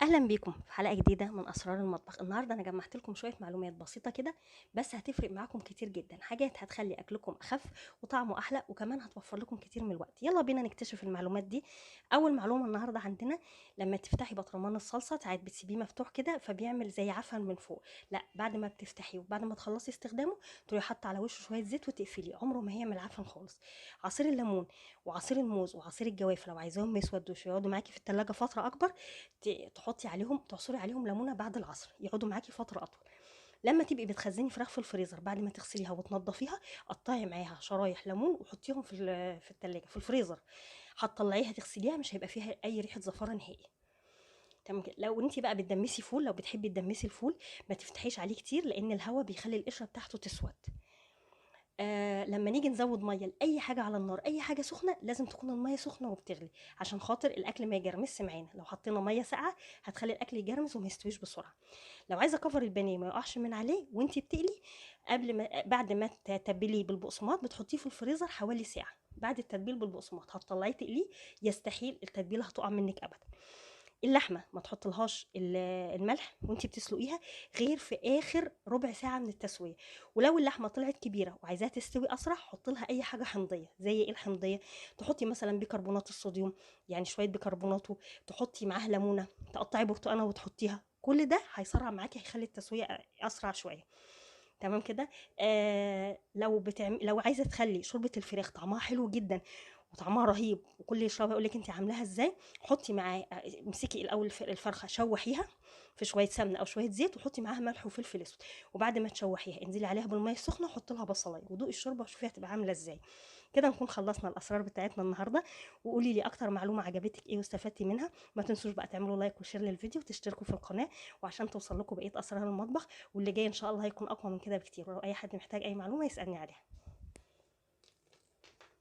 اهلا بيكم في حلقه جديده من اسرار المطبخ. النهارده انا جمعت لكم شويه معلومات بسيطه كده، بس هتفرق معاكم كتير جدا. حاجات هتخلي اكلكم اخف وطعمه احلى، وكمان هتوفر لكم كتير من الوقت. يلا بينا نكتشف المعلومات دي. اول معلومه النهارده عندنا: لما تفتحي برطمان الصلصه ساعات بتسيبيه مفتوح كده فبيعمل زي عفن من فوق. لا، بعد ما بتفتحيه وبعد ما تخلصي استخدامه تروحي حاطه على وشه شويه زيت وتقفليه، عمره ما هيعمل عفن خالص. عصير الليمون وعصير الموز وعصير الجوافه لو عايزاهم ما يسودوش يقعدوا معاكي في التلاجة فتره اكبر، تحطي عليهم، تعصري عليهم ليمونه بعد العصر، يقعدوا معاكي فتره اطول. لما تبقي بتخزني فراخ في الفريزر بعد ما تغسليها وتنضفيها، قطعي معاها شرايح ليمون وحطيهم في التلاجة في الفريزر. هتطلعيها تغسليها مش هيبقى فيها اي ريحه زفاره نهائي. تمام كده. لو انت بقى بتدمسي فول، لو بتحبي تدمسي الفول ما تفتحيش عليه كتير لان الهواء بيخلي القشره بتاعته تسود. لما نيجي نزود ميه لاي حاجه على النار، اي حاجه سخنه لازم تكون الميه سخنه وبتغلي عشان خاطر الاكل ما يجرمش معانا. لو حطينا ميه ساقعه هتخلي الاكل يجرمس وما يستويش بسرعه. لو عايزه كفر البانيه ما يقعش من عليه وانتي بتقلي، بعد ما تتبليه بالبقسماط بتحطيه في الفريزر حوالي ساعه. بعد التتبيل بالبقسماط هتطلعيه تقليه، يستحيل التتبيله هتقع منك ابدا. اللحمه ما تحطلهاش الملح وانتي بتسلقيها غير في اخر ربع ساعه من التسويه. ولو اللحمه طلعت كبيره وعايزاها تستوي اسرع حط لها اي حاجه حمضيه. زي ايه الحمضيه؟ تحطي مثلا بيكربونات الصوديوم، يعني شويه بيكربوناته، تحطي معاها ليمونه، تقطعي برتقانه وتحطيها. كل ده هيسرع معاكي، هيخلي التسويه اسرع شويه. تمام كده. لو عايزه تخلي شوربه الفراخ طعمها حلو جدا وطعمها رهيب وكل يشربها يقول لك انت عاملاها ازاي، حطي معاه، امسكي الاول الفرخه شوحيها في شويه سمنه او شويه زيت وحطي معاها ملح وفلفل اسود. وبعد ما تشوحيها انزلي عليها بالميه السخنه وحطي لها بصلايه ودوقي الشوربه وشوفيها هتبقى عامله ازاي. كده نكون خلصنا الاسرار بتاعتنا النهارده. وقولي لي اكتر معلومه عجبتك ايه واستفدتي منها. ما تنسوش بقى تعملوا لايك وشير للفيديو وتشتركوا في القناه وعشان توصل لكم بقيه اسرار المطبخ. واللي جاي ان شاء الله هيكون اقوى من كده بكتير، ولو اي حد محتاج اي معلومه يسالني عليها.